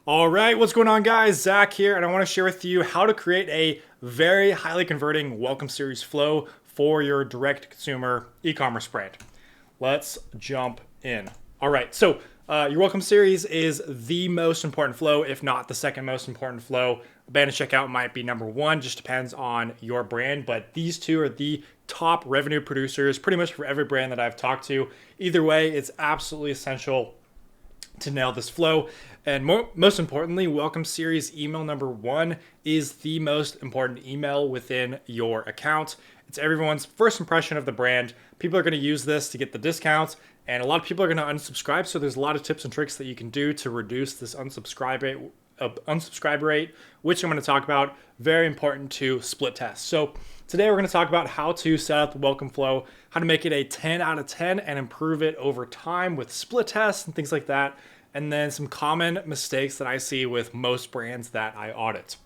All right, what's going on, guys? Zach here, and I want to share with you how to create a very highly converting welcome series flow for your direct consumer e-commerce brand. Let's jump in. All right, so your welcome series is the most important flow, if not the second most important flow. Abandon checkout might be number one, just depends on your brand, but these two are the top revenue producers pretty much for every brand that I've talked to. Either way, it's absolutely essential to nail this flow. And most importantly, welcome series email number one is the most important email within your account. It's everyone's first impression of the brand. People are going to use this to get the discounts, and a lot of people are going to unsubscribe. So there's a lot of tips and tricks that you can do to reduce this unsubscribe rate, which I'm going to talk about. Very important to split test. So today we're going to talk about how to set up the welcome flow, how to make it a 10 out of 10 and improve it over time with split tests and things like that. And then some common mistakes that I see with most brands that I audit.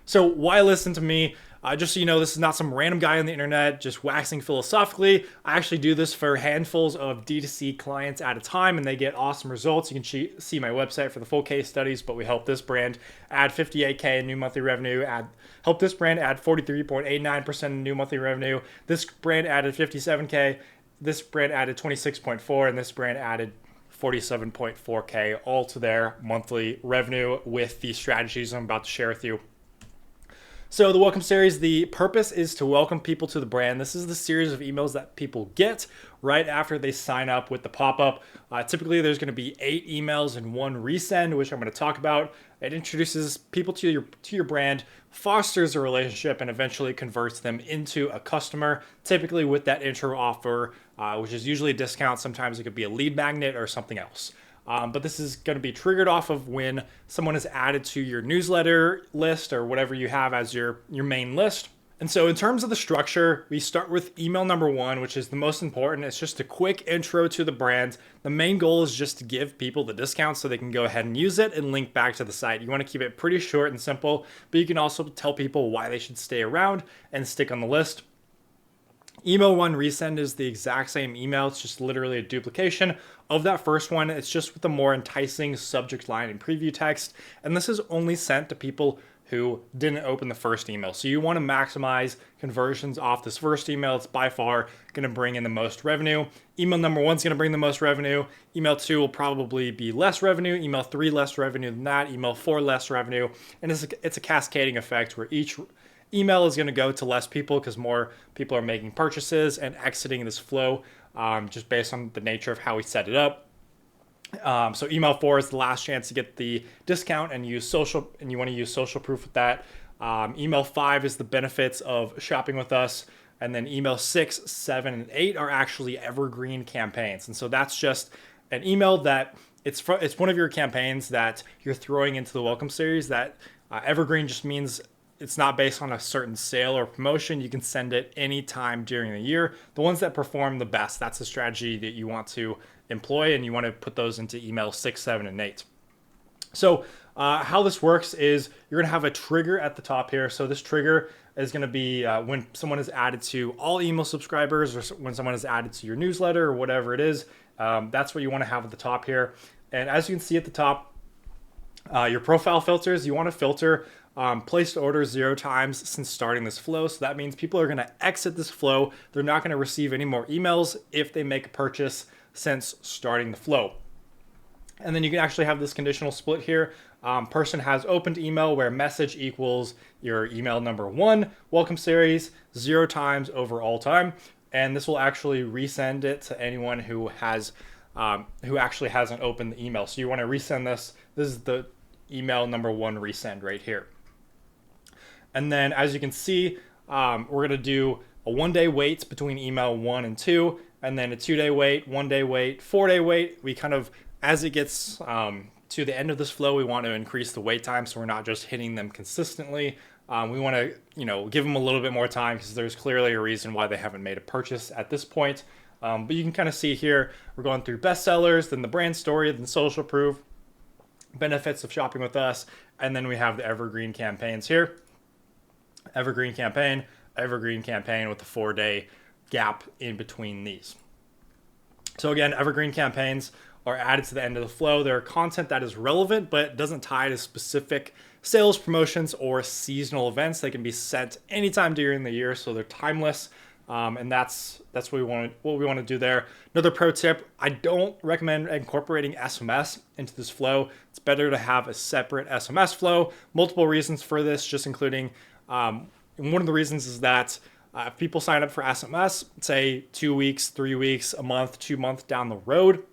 So why listen to me? Just so you know, this is not some random guy on the internet just waxing philosophically. I actually do this for handfuls of D2C clients at a time, and they get awesome results. You can see my website for the full case studies, but we help this brand add 58K in new monthly revenue, help this brand add 43.89% in new monthly revenue. This brand added 57K, this brand added 26.4, and this brand added 47.4K all to their monthly revenue with the strategies I'm about to share with you. So the welcome series, the purpose is to welcome people to the brand. This is the series of emails that people get right after they sign up with the pop-up. Typically, there's going to be 8 emails and 1 resend, which I'm going to talk about. It introduces people to your brand, fosters a relationship, and eventually converts them into a customer, typically with that intro offer, which is usually a discount. Sometimes it could be a lead magnet or something else. But this is going to be triggered off of when someone is added to your newsletter list or whatever you have as your main list. And so in terms of the structure, we start with email number one, which is the most important. It's just a quick intro to the brand. The main goal is just to give people the discount so they can go ahead and use it and link back to the site. You want to keep it pretty short and simple, but you can also tell people why they should stay around and stick on the list. Email one resend is the exact same email. It's just literally a duplication of that first one. It's just with a more enticing subject line and preview text. And this is only sent to people who didn't open the first email. So you want to maximize conversions off this first email. It's by far going to bring in the most revenue. Email number one is going to bring the most revenue. Email two will probably be less revenue. Email three, less revenue than that. Email four, less revenue. And it's a cascading effect where each email is going to go to less people because more people are making purchases and exiting this flow just based on the nature of how we set it up. So email 4 is the last chance to get the discount and use social, and you want to use social proof with that. Email 5 is the benefits of shopping with us. And then email 6, 7, and 8 are actually evergreen campaigns. And so that's just an email that it's one of your campaigns that you're throwing into the welcome series. That evergreen just means it's not based on a certain sale or promotion. You can send it anytime during the year. The ones that perform the best, that's the strategy that you want to employ, and you want to put those into email 6, 7, and 8. So how this works is you're going to have a trigger at the top here. So this trigger is going to be when someone is added to all email subscribers or when someone is added to your newsletter or whatever it is. That's what you want to have at the top here. And as you can see at the top, your profile filters, you want to filter placed orders 0 times since starting this flow. So that means people are going to exit this flow. They're not going to receive any more emails if they make a purchase since starting the flow. And then you can actually have this conditional split here. Person has opened email where message equals your email number one, welcome series, 0 times over all time. And this will actually resend it to anyone who actually hasn't opened the email. So you want to resend this. This is the email number one resend right here. And then as you can see, we're going to do a 1-day wait between email 1 and 2, and then a 2-day wait, 1-day wait, 4-day wait. We kind of, as it gets to the end of this flow, we want to increase the wait time so we're not just hitting them consistently. We want to, give them a little bit more time because there's clearly a reason why they haven't made a purchase at this point. But you can kind of see here, we're going through bestsellers, then the brand story, then social proof, benefits of shopping with us, and then we have the evergreen campaigns here. Evergreen campaign with a 4-day gap in between these. So again, evergreen campaigns are added to the end of the flow. They're content that is relevant, but doesn't tie to specific sales, promotions, or seasonal events. They can be sent anytime during the year, so they're timeless. And that's what we want to do there. Another pro tip: I don't recommend incorporating SMS into this flow. It's better to have a separate SMS flow. Multiple reasons for this, just including and one of the reasons is that if people sign up for SMS, say 2 weeks, 3 weeks, a month, 2 months down the road,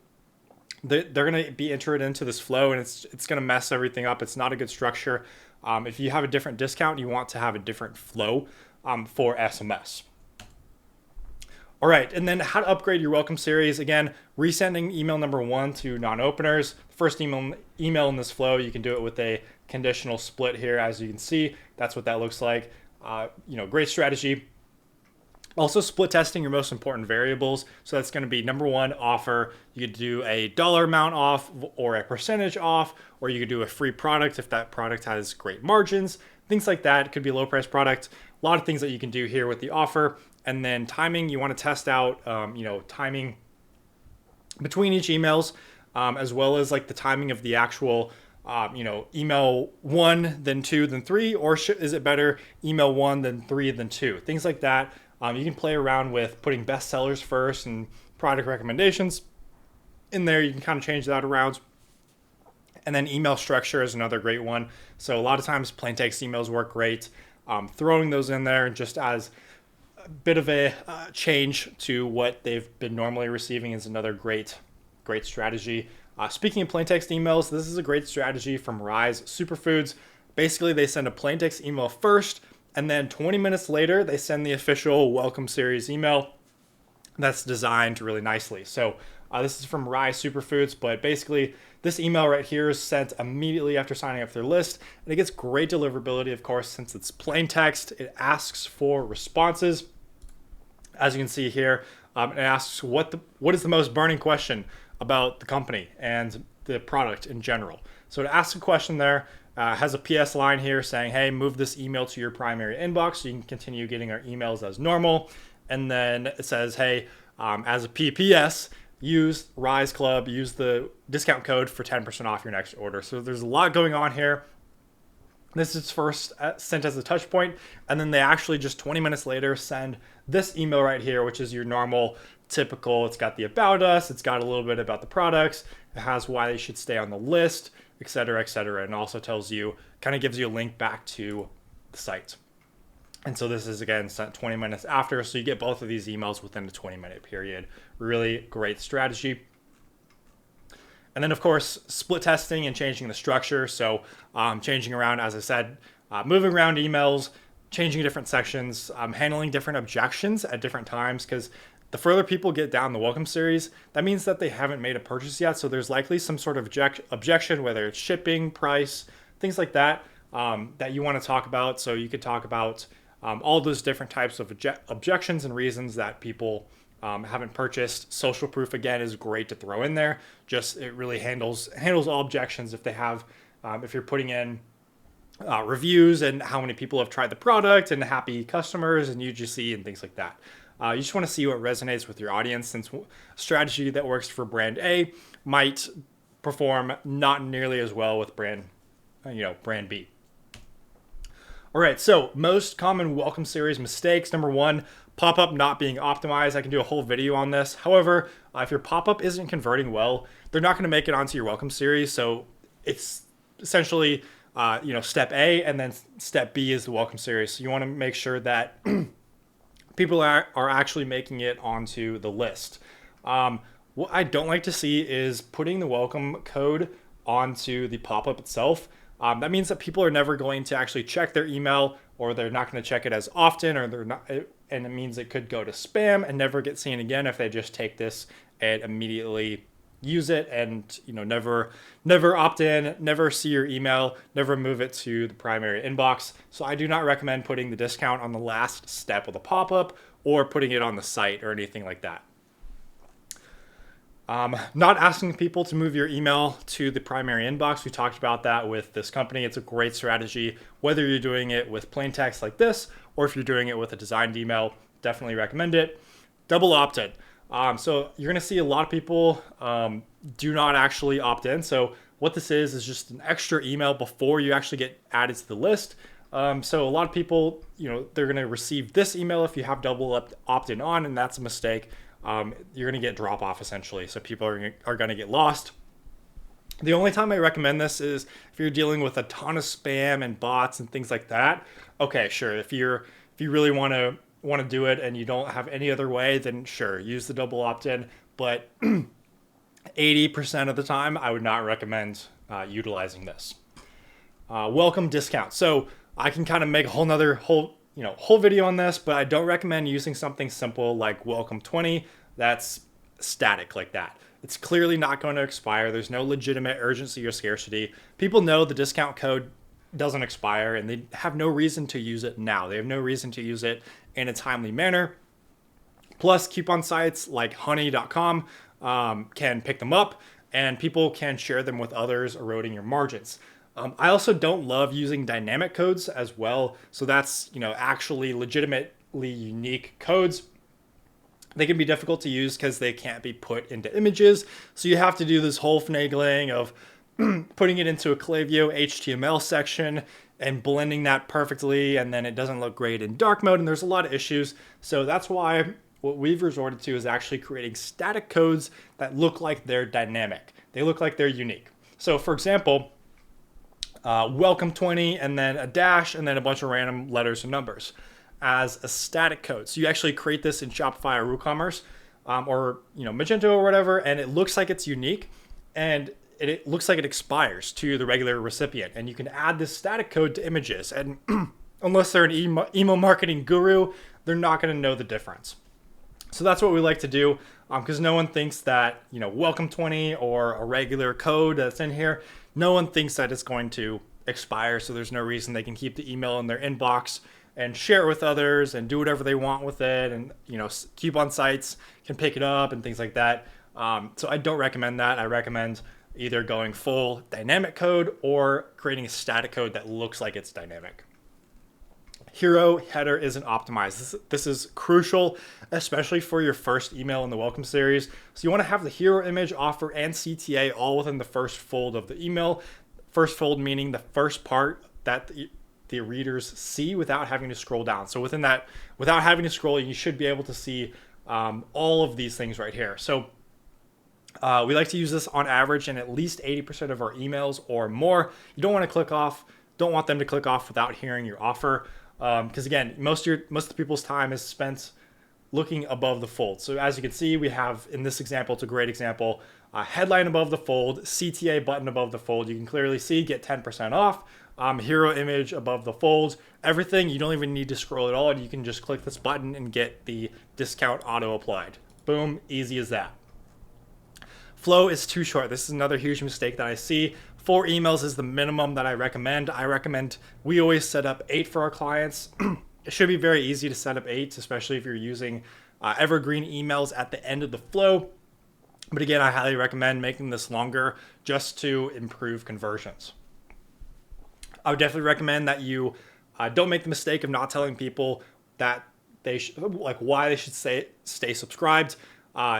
they're going to be entered into this flow, and it's going to mess everything up. It's not a good structure. If you have a different discount, you want to have a different flow for SMS. All right, and then how to upgrade your welcome series. Again, resending email number 1 to non-openers. First email in this flow, you can do it with a conditional split here. As you can see, that's what that looks like. Great strategy. Also, split testing your most important variables. So that's going to be number 1, offer. You could do a dollar amount off or a percentage off, or you could do a free product if that product has great margins, things like that. It could be a low price product. A lot of things that you can do here with the offer. And then timing, you want to test out, timing between each emails, as well as like the timing of the actual, email 1, then 2, then 3, or is it better email 1, then 3, then 2? Things like that. You can play around with putting bestsellers first and product recommendations in there. You can kind of change that around. And then email structure is another great one. So a lot of times plain text emails work great. Throwing those in there just as a bit of a change to what they've been normally receiving is another great strategy. Speaking of plain text emails, this is a great strategy from Rise Superfoods. Basically, they send a plain text email first, and then 20 minutes later, they send the official welcome series email that's designed really nicely. So this is from Rise Superfoods, but basically this email right here is sent immediately after signing up for their list, and it gets great deliverability, of course, since it's plain text. It asks for responses. As you can see here, it asks what is the most burning question about the company and the product in general. So it asks a question there. Has a PS line here saying, hey, move this email to your primary inbox so you can continue getting our emails as normal. And then it says, hey, as a PPS, use Rise Club, use the discount code for 10% off your next order. So there's a lot going on here. This is first sent as a touch point, and then they actually just 20 minutes later send this email right here, which is your normal, typical. It's got the about us, it's got a little bit about the products, it has why they should stay on the list, etc., etc., and also tells you, kind of gives you a link back to the site. And so this is again sent 20 minutes after, so you get both of these emails within a 20-minute period. Really great strategy. And then, of course, split testing and changing the structure. So changing around, as I said, moving around emails, changing different sections, handling different objections at different times, because the further people get down the welcome series, that means that they haven't made a purchase yet. So there's likely some sort of objection, whether it's shipping, price, things like that, that you want to talk about. So you could talk about all those different types of objections and reasons that people haven't purchased. Social proof, again, is great to throw in there. Just it really handles all objections if they have, if you're putting in reviews and how many people have tried the product and happy customers and UGC and things like that. You just want to see what resonates with your audience, since a strategy that works for brand A might perform not nearly as well with brand B. All right, so most common welcome series mistakes. Number 1, pop-up not being optimized. I can do a whole video on this. However, if your pop-up isn't converting well, they're not going to make it onto your welcome series. So it's essentially, step A, and then step B is the welcome series. So you want to make sure that people are actually making it onto the list. What I don't like to see is putting the welcome code onto the pop-up itself. That means that people are never going to actually check their email, or they're not going to check it as often, or they're not, and it means it could go to spam and never get seen again if they just take this and immediately use it and never opt in, never see your email, never move it to the primary inbox. So I do not recommend putting the discount on the last step of the pop-up or putting it on the site or anything like that. Not asking people to move your email to the primary inbox. We talked about that with this company. It's a great strategy, whether you're doing it with plain text like this, or if you're doing it with a designed email, definitely recommend it. Double opt-in. So you're going to see a lot of people, do not actually opt in. So what this is just an extra email before you actually get added to the list. So a lot of people, they're going to receive this email if you have double opt-in on, and that's a mistake. You're going to get drop off essentially. So people are going to get lost. The only time I recommend this is if you're dealing with a ton of spam and bots and things like that. Okay, sure. If you really want to do it and you don't have any other way, then sure, use the double opt-in. But 80% of the time, I would not recommend utilizing this. Welcome discount. So I can kind of make a whole video on this, but I don't recommend using something simple like welcome 20 that's static like that. It's clearly not going to expire. There's no legitimate urgency or scarcity. People know the discount code doesn't expire and they have no reason to use it now. They have no reason to use it in a timely manner. Plus, coupon sites like honey.com can pick them up and people can share them with others, eroding your margins. I also don't love using dynamic codes as well. So that's, actually legitimately unique codes. They can be difficult to use because they can't be put into images. So you have to do this whole finagling of putting it into a Klaviyo HTML section and blending that perfectly. And then it doesn't look great in dark mode. And there's a lot of issues. So that's why what we've resorted to is actually creating static codes that look like they're dynamic. They look like they're unique. So for example, welcome 20 and then a dash and then a bunch of random letters and numbers as a static code. So you actually create this in Shopify or WooCommerce or Magento or whatever, and it looks like it's unique and it looks like it expires to the regular recipient. And you can add this static code to images, and unless they're an email marketing guru, they're not going to know the difference. So that's what we like to do because no one thinks that welcome 20 or a regular code that's in here, no one thinks that it's going to expire. So there's no reason they can keep the email in their inbox and share it with others and do whatever they want with it. And, coupon sites can pick it up and things like that. So I don't recommend that. I recommend either going full dynamic code or creating a static code that looks like it's dynamic. Hero header isn't optimized. This is crucial, especially for your first email in the welcome series. So you want to have the hero image, offer, and CTA all within the first fold of the email. First fold meaning the first part that the readers see without having to scroll down. So within that, without having to scroll, you should be able to see all of these things right here. So we like to use this on average in at least 80% of our emails or more. You don't want them to click off without hearing your offer. Because again, most of the people's time is spent looking above the fold. So as you can see, we have in this example, it's a great example, headline above the fold, CTA button above the fold. You can clearly see get 10% off, hero image above the fold, everything. You don't even need to scroll at all. And you can just click this button and get the discount auto applied. Boom, easy as that. Flow is too short. This is another huge mistake that I see. 4 emails is the minimum that I recommend. We always set up 8 for our clients. It should be very easy to set up 8, especially if you're using evergreen emails at the end of the flow. But again, I highly recommend making this longer just to improve conversions. I would definitely recommend that you don't make the mistake of not telling people that why they should stay subscribed.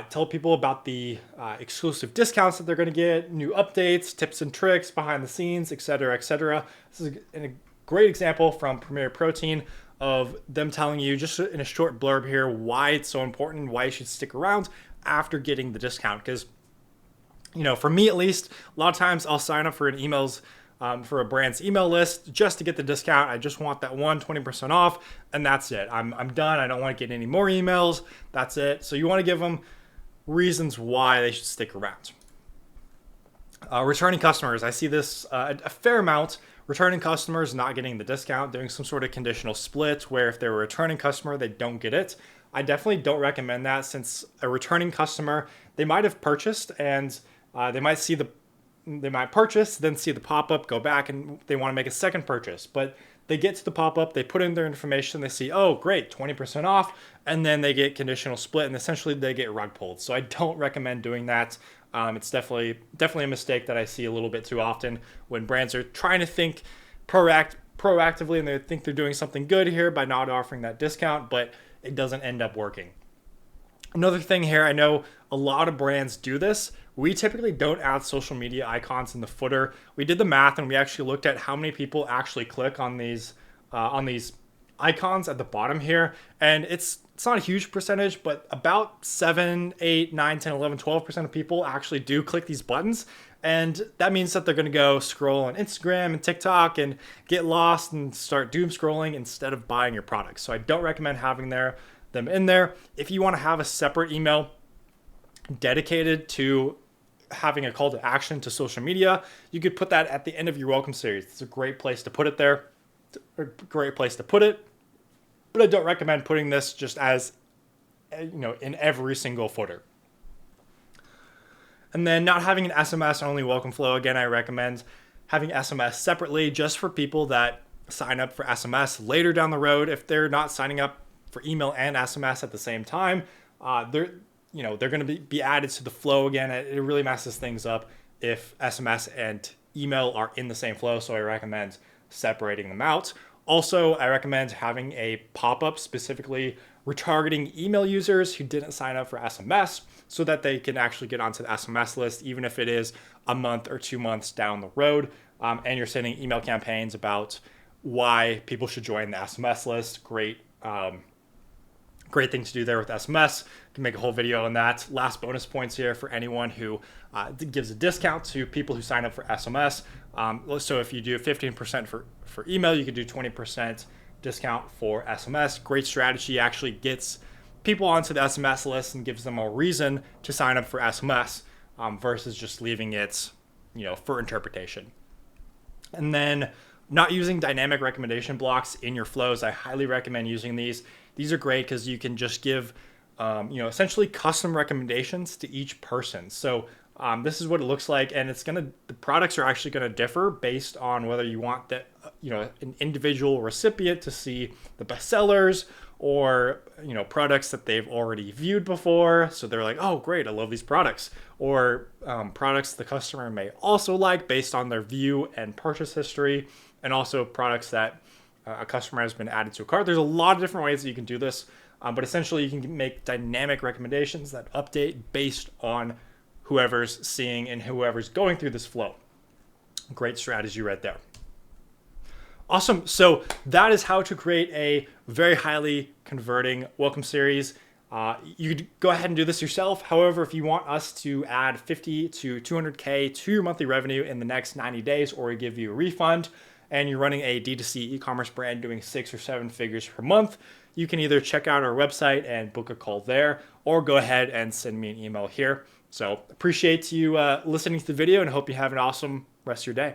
Tell people about the exclusive discounts that they're going to get, new updates, tips and tricks, behind the scenes, etc., etc. This is a great example from Premier Protein of them telling you just in a short blurb here why it's so important, why you should stick around after getting the discount. Because, for me at least, a lot of times I'll sign up for for a brand's email list just to get the discount. I just want that 20% off, and that's it. I'm done. I don't want to get any more emails. That's it. So you want to give them reasons why they should stick around. Returning customers. I see this a fair amount. Returning customers not getting the discount, doing some sort of conditional split where if they're a returning customer, they don't get it. I definitely don't recommend that, since a returning customer, they might have purchased and they might purchase, then see the pop-up, go back, and they want to make a second purchase. But they get to the pop-up, they put in their information, they see, oh, great, 20% off, and then they get conditional split, and essentially they get rug pulled. So I don't recommend doing that. It's definitely a mistake that I see a little bit too often when brands are trying to think proactively and they think they're doing something good here by not offering that discount, but it doesn't end up working. Another thing here, I know a lot of brands do this we typically don't add social media icons in the footer. We did the math and we actually looked at how many people actually click on these icons at the bottom here, and it's not a huge percentage, but about 7, 8, 9, 10, 11, 12% of people actually do click these buttons. And that means that they're going to go scroll on Instagram and TikTok and get lost and start doom scrolling instead of buying your products. So I don't recommend having them in there. If you want to have a separate email dedicated to having a call to action to social media, you could put that at the end of your welcome series. It's a great place to put it there. It's a great place to put it. But I don't recommend putting this just as, in every single footer. And then not having an SMS only welcome flow. Again, I recommend having SMS separately just for people that sign up for SMS later down the road. If they're not signing up for email and SMS at the same time, they're going to be added to the flow again. It really messes things up if SMS and email are in the same flow. So I recommend separating them out. Also, I recommend having a pop-up specifically retargeting email users who didn't sign up for SMS so that they can actually get onto the SMS list, even if it is a month or 2 months down the road. And you're sending email campaigns about why people should join the SMS list. Great thing to do there with SMS. Can make a whole video on that. Last bonus points here for anyone who gives a discount to people who sign up for SMS. So if you do 15% for email, you could do 20% discount for SMS. Great strategy. Actually gets people onto the SMS list and gives them a reason to sign up for SMS versus just leaving it, for interpretation. And then not using dynamic recommendation blocks in your flows. I highly recommend using these. These are great because you can just give, essentially custom recommendations to each person. So this is what it looks like, and the products are actually gonna differ based on whether you want that, an individual recipient to see the bestsellers or, products that they've already viewed before. So they're like, oh, great, I love these products. Or products the customer may also like based on their view and purchase history, and also products that a customer has been added to a cart. There's a lot of different ways that you can do this, but essentially you can make dynamic recommendations that update based on whoever's seeing and whoever's going through this flow. Great strategy right there. Awesome. So that is how to create a very highly converting welcome series. You could go ahead and do this yourself. However, if you want us to add 50 to 200K to your monthly revenue in the next 90 days, or we give you a refund, and you're running a D2C e-commerce brand doing 6 or 7 figures per month, you can either check out our website and book a call there, or go ahead and send me an email here. So appreciate you listening to the video, and hope you have an awesome rest of your day.